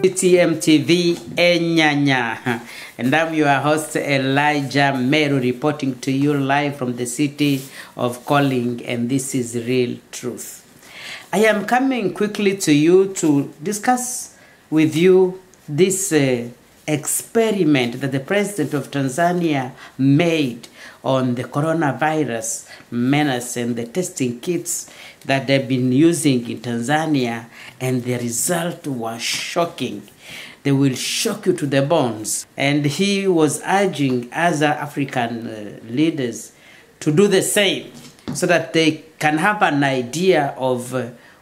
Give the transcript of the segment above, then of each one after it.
TMTV Enyanya, and I'm your host Elijah Meru, reporting to you live from the city of Calling, and this is Real Truth. I am coming quickly to you to discuss with you this experiment that the president of Tanzania made on the coronavirus menace and the testing kits that they've been using in Tanzania, and the result was shocking. They will shock you to the bones. And he was urging other African leaders to do the same so that they can have an idea of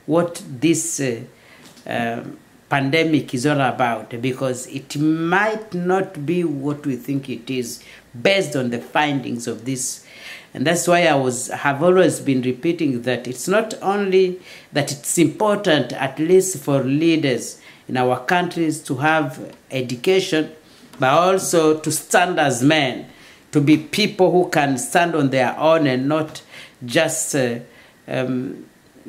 what this pandemic is all about, because it might not be what we think it is based on the findings of this. And that's why I have always been repeating that it's not only that it's important, at least for leaders in our countries, to have education, but also to stand as men, to be people who can stand on their own and not just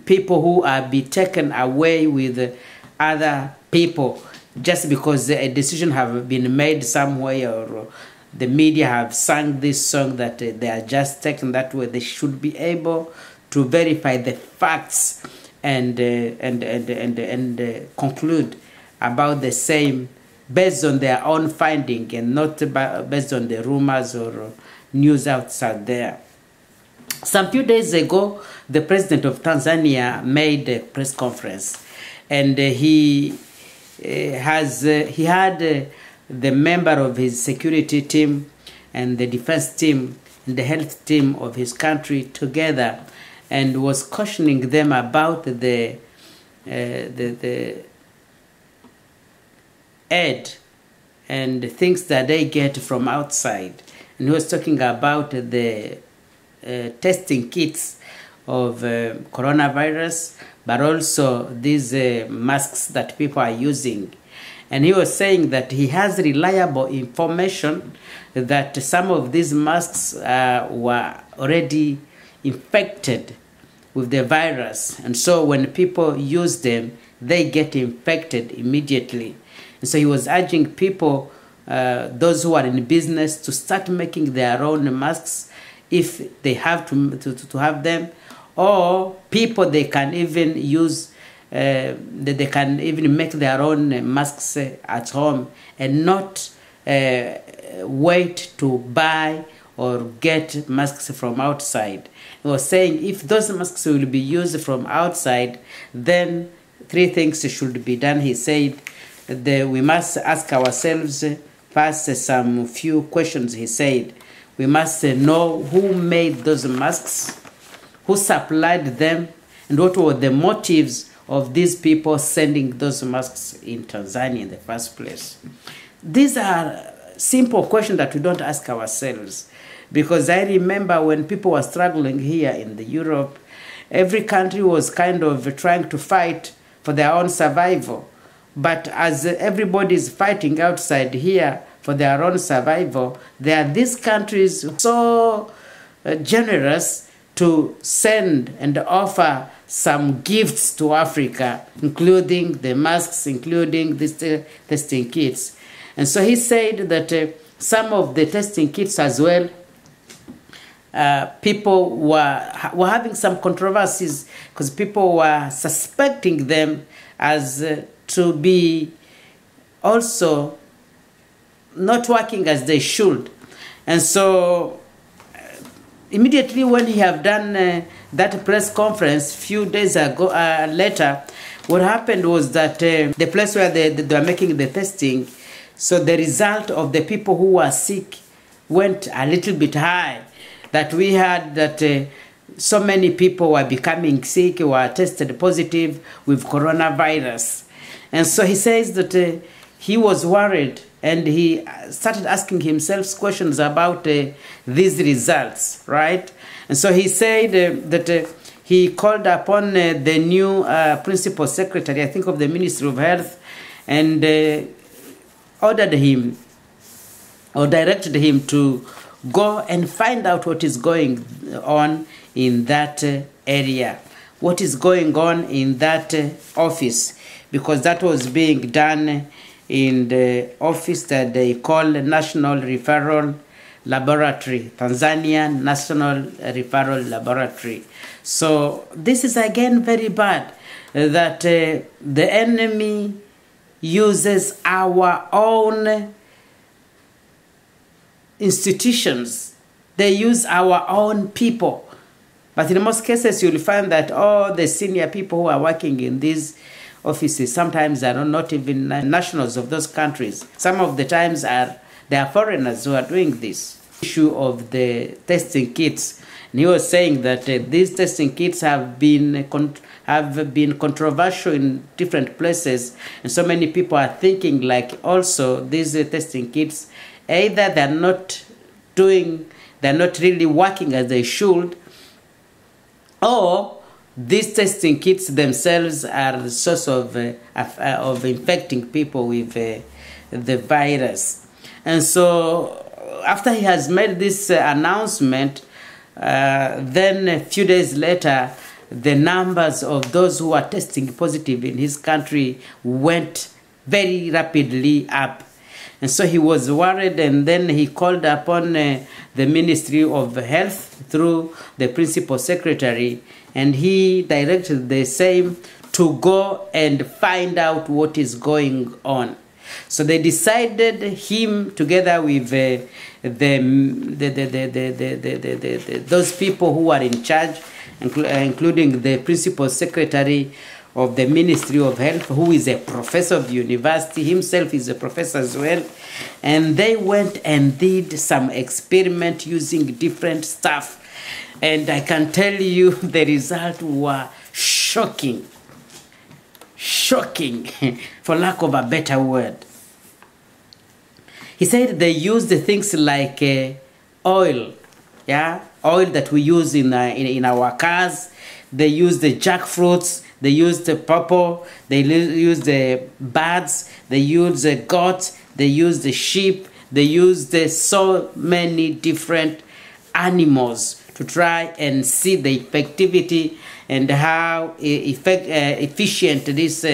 people who are be taken away with other people just because a decision have been made somewhere, or the media have sung this song that they are just taken that way. They should be able to verify the facts and conclude about the same based on their own finding and not based on the rumors or news outside there. Some few days ago, the president of Tanzania made a press conference, and he had the member of his security team and the defense team and the health team of his country together, and was cautioning them about the aid and things that they get from outside. And he was talking about the testing kits of coronavirus, but also these masks that people are using. And he was saying that he has reliable information that some of these masks were already infected with the virus. And so when people use them, they get infected immediately. And so he was urging people, those who are in business, to start making their own masks if they have to have them. Or people, they can even use they can even make their own masks at home and not wait to buy or get masks from outside. He was saying if those masks will be used from outside, then three things should be done. He said that we must ask ourselves first some few questions. He said we must know who made those masks, who supplied them, and what were the motives of these people sending those masks in Tanzania in the first place. These are simple questions that we don't ask ourselves, because I remember when people were struggling here in Europe, every country was kind of trying to fight for their own survival. But as everybody is fighting outside here for their own survival, there are these countries so generous to send and offer some gifts to Africa, including the masks, including these testing kits. And so he said that some of the testing kits as well, people were having some controversies because people were suspecting them as to be also not working as they should. And so immediately when he have done that press conference few days ago later, what happened was that the place where they were making the testing, so the result of the people who were sick went a little bit high. That we had that so many people were becoming sick, were tested positive with coronavirus. And so he says that he was worried, and he started asking himself questions about these results, right? And so he said that he called upon the new principal secretary, I think, of the Ministry of Health, and ordered him or directed him to go and find out what is going on in that area, what is going on in that office. because that was being done in the office that they call National Referral Laboratory, Tanzania National Referral Laboratory. So this is again very bad, that the enemy uses our own institutions. They use our own people. But in most cases, you'll find that all the senior people who are working in these offices sometimes are not even nationals of those countries. Some of the times they are foreigners who are doing this. Issue of the testing kits. And he was saying that these testing kits have been controversial in different places, and so many people are thinking like also these testing kits, either they're not really working as they should, or these testing kits themselves are the source of infecting people with the virus. And so after he has made this announcement, then a few days later, the numbers of those who are testing positive in his country went very rapidly up. And so he was worried, and then he called upon the Ministry of Health through the Principal Secretary, and he directed the same to go and find out what is going on. So they decided, him together with those people who are in charge, including the Principal Secretary of the Ministry of Health, who is a professor of the university, himself is a professor as well, and they went and did some experiment using different stuff, and I can tell you the results were shocking, for lack of a better word. He said they used things like oil, oil that we use in our cars. They used the jackfruits, they used the pawpaw, they used the birds, they used the goats, they used the sheep, they used so many different animals to try and see the effectivity and how efficient these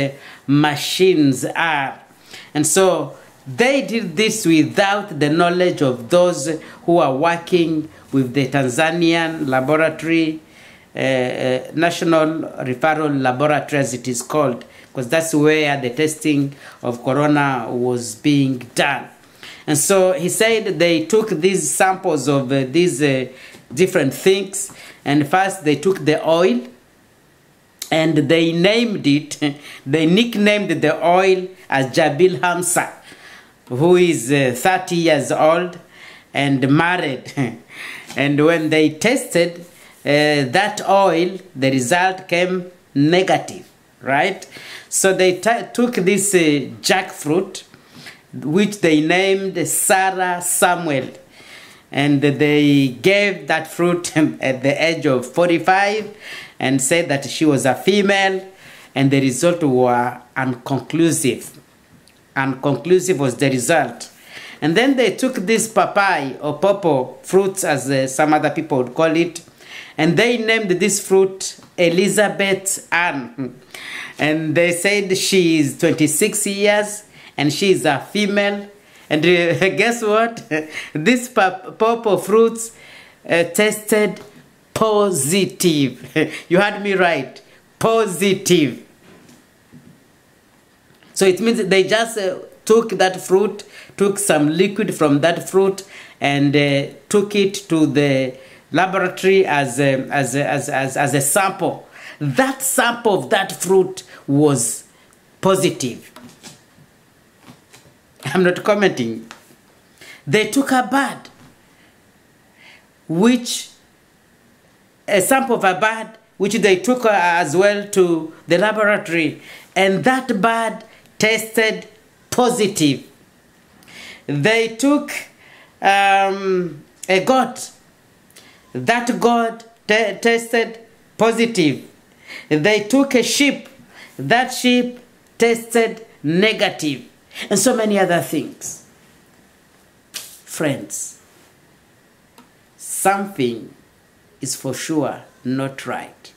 machines are. And so they did this without the knowledge of those who are working with the Tanzanian laboratory, National Referral Laboratory as it is called, because that's where the testing of corona was being done. And so he said they took these samples of these different things, and first they took the oil and they named it, they nicknamed the oil as Jabil Hamsa, who is 30 years old and married. And when they tested that oil, the result came negative, right? So they took this jackfruit, which they named Sarah Samuel, and they gave that fruit at the age of 45 and said that she was a female, and the result were unconclusive. Unconclusive was the result. And then they took this papaya or pawpaw fruits, as some other people would call it, and they named this fruit Elizabeth Ann. And they said she is 26 years and she is a female. And guess what? These pawpaw fruits tested positive. You heard me right. Positive. So it means they just took that fruit, took some liquid from that fruit, and took it to the laboratory as a sample. That sample of that fruit was positive. I'm not commenting. They took a bird, a sample of a bird, which they took as well to the laboratory, and that bird tested positive. They took a goat. That goat tested positive. They took a sheep. That sheep tested negative. And so many other things. Friends, something is for sure not right.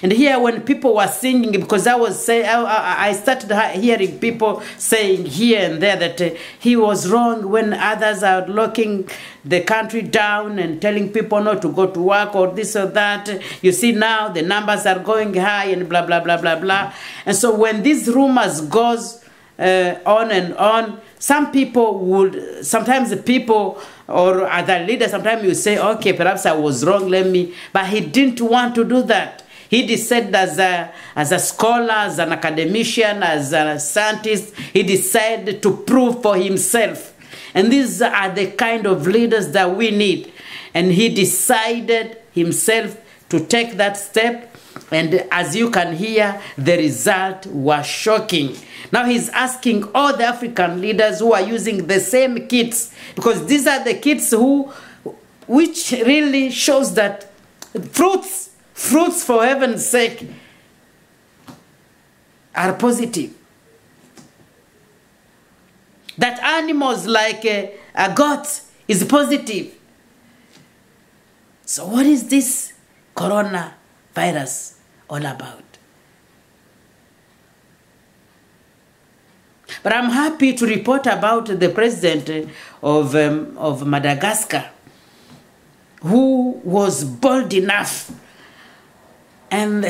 And here when people were singing, because I started hearing people saying here and there that he was wrong when others are locking the country down and telling people not to go to work or this or that. You see now the numbers are going high and blah, blah, blah, blah, blah. And so when these rumors goes on and on, some people would, sometimes the people or other leaders, sometimes you say, okay, perhaps I was wrong, but he didn't want to do that. He decided as a scholar, as an academician, as a scientist, he decided to prove for himself. And these are the kind of leaders that we need. And he decided himself to take that step. And as you can hear, the result was shocking. Now he's asking all the African leaders who are using the same kits, because these are the kits which really shows that fruits for heaven's sake are positive. That animals like a goat is positive. So what is this coronavirus all about? But I'm happy to report about the president of Madagascar, who was bold enough, and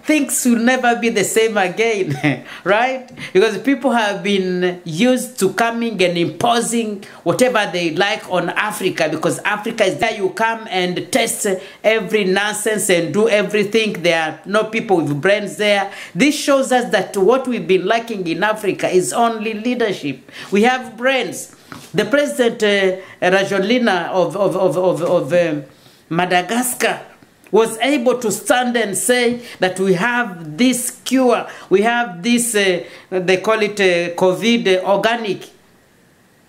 things will never be the same again, right? Because people have been used to coming and imposing whatever they like on Africa, because Africa is there. You come and test every nonsense and do everything. There are no people with brains there. This shows us that what we've been lacking in Africa is only leadership. We have brains. The president Rajolina of Madagascar was able to stand and say that we have this cure, we have this, they call it COVID organic.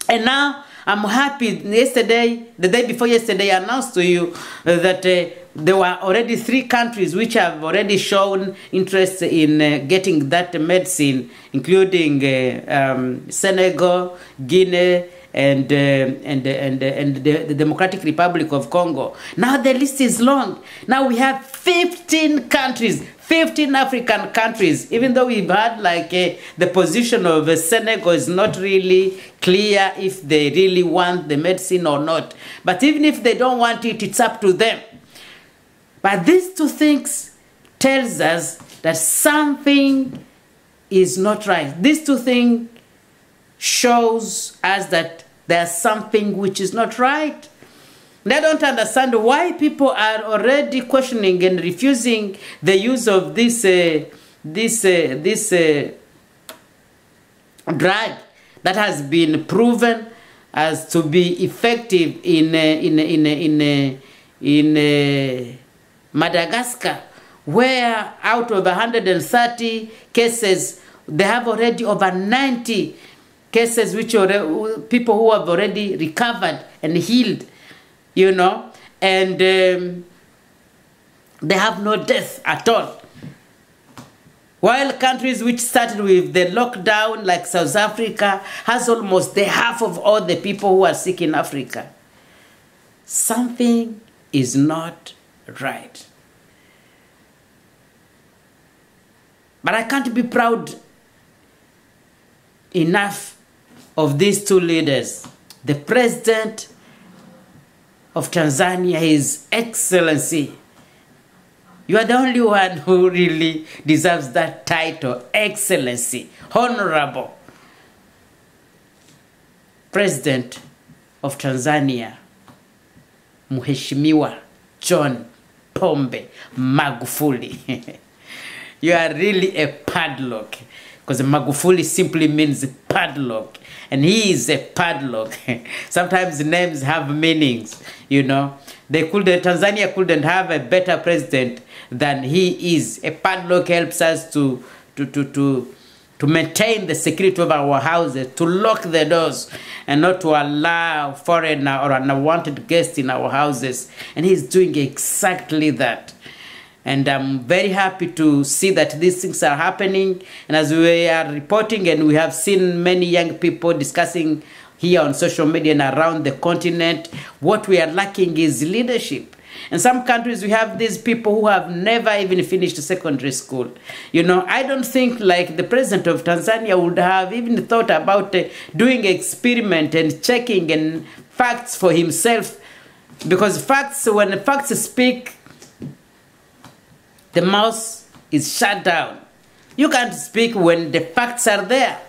And now I'm happy. Yesterday, the day before yesterday, I announced to you that there were already 3 countries which have already shown interest in getting that medicine, including Senegal, Guinea, and the Democratic Republic of Congo. Now the list is long. Now we have 15 countries, 15 African countries, even though we've had like the position of Senegal is not really clear if they really want the medicine or not. But even if they don't want it, it's up to them. But these 2 things tells us that something is not right. These 2 things shows us that there's something which is not right. And I don't understand why people are already questioning and refusing the use of this drug that has been proven as to be effective in Madagascar, where out of 130 cases, they have already over 90 cases which are people who have already recovered and healed, you know, and they have no death at all. While countries which started with the lockdown, like South Africa, has almost the half of all the people who are sick in Africa. Something is not right. But I can't be proud enough of these 2 leaders. The president of Tanzania, His Excellency. You are the only one who really deserves that title, Excellency, Honorable President of Tanzania, Mheshimiwa John Pombe Magufuli. You are really a padlock, because Magufuli simply means padlock, and he is a padlock. Sometimes names have meanings, you know. Tanzania couldn't have a better president than he is. A padlock helps us to maintain the security of our houses, to lock the doors, and not to allow foreigner or unwanted guests in our houses. And he's doing exactly that. And I'm very happy to see that these things are happening. And as we are reporting, and we have seen many young people discussing here on social media and around the continent, what we are lacking is leadership. In some countries, we have these people who have never even finished secondary school. You know, I don't think like the president of Tanzania would have even thought about doing experiment and checking and facts for himself. Because facts, when facts speak, the mouth is shut down. You can't speak when the facts are there.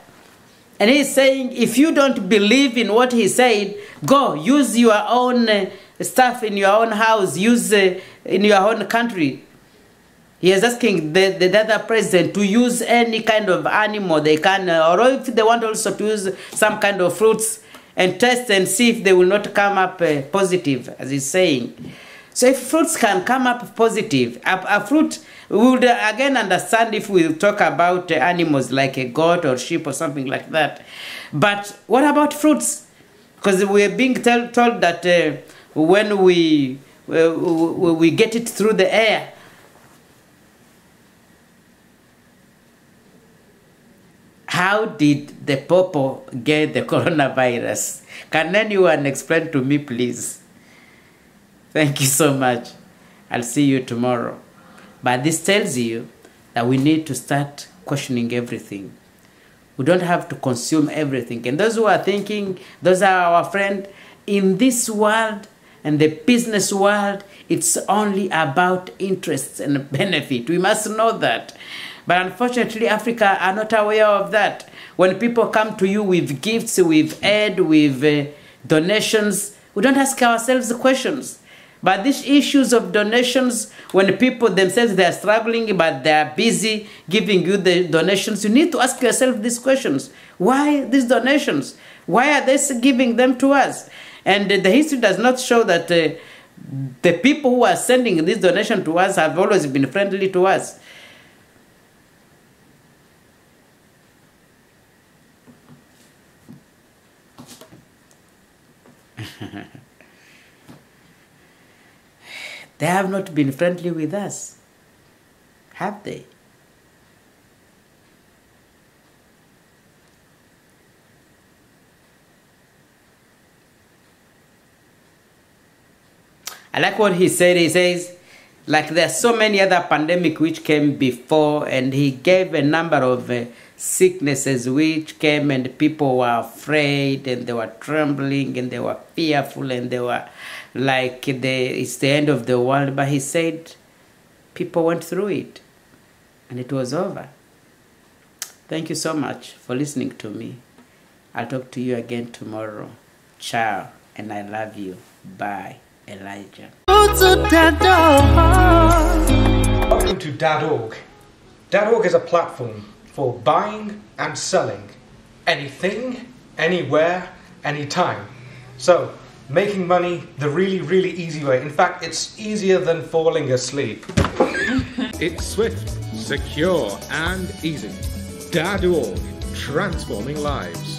And he's saying, if you don't believe in what he said, go use your own stuff in your own house, use in your own country. He is asking the other president to use any kind of animal they can, or if they want also to use some kind of fruits and test and see if they will not come up positive, as he's saying. So if fruits can come up positive, a fruit, we would again understand if we talk about animals like a goat or sheep or something like that. But what about fruits? Because we're being told that when we get it through the air, how did the Pawpaw get the coronavirus? Can anyone explain to me, please? Thank you so much. I'll see you tomorrow. But this tells you that we need to start questioning everything. We don't have to consume everything. And those who are thinking, those are our friends, in this world and the business world, it's only about interests and benefit. We must know that. But unfortunately, Africa are not aware of that. When people come to you with gifts, with aid, with donations, we don't ask ourselves the questions. But these issues of donations, when people themselves, they are struggling, but they are busy giving you the donations, you need to ask yourself these questions. Why these donations? Why are they giving them to us? And the history does not show that the people who are sending this donation to us have always been friendly to us. They have not been friendly with us, have they? I like what he said. He says, like there are so many other pandemics which came before, and he gave a number of sicknesses which came, and people were afraid, and they were trembling, and they were fearful, and they were like it's the end of the world. But he said people went through it and it was over. Thank you so much for listening to me. I'll talk to you again tomorrow. Ciao, and I love you. Bye, Elijah. Welcome to Dad.org. Dad.org is a platform for buying and selling anything, anywhere, anytime. So, making money the really easy way. In fact, it's easier than falling asleep. It's swift, secure, and easy. Dad.org, transforming lives.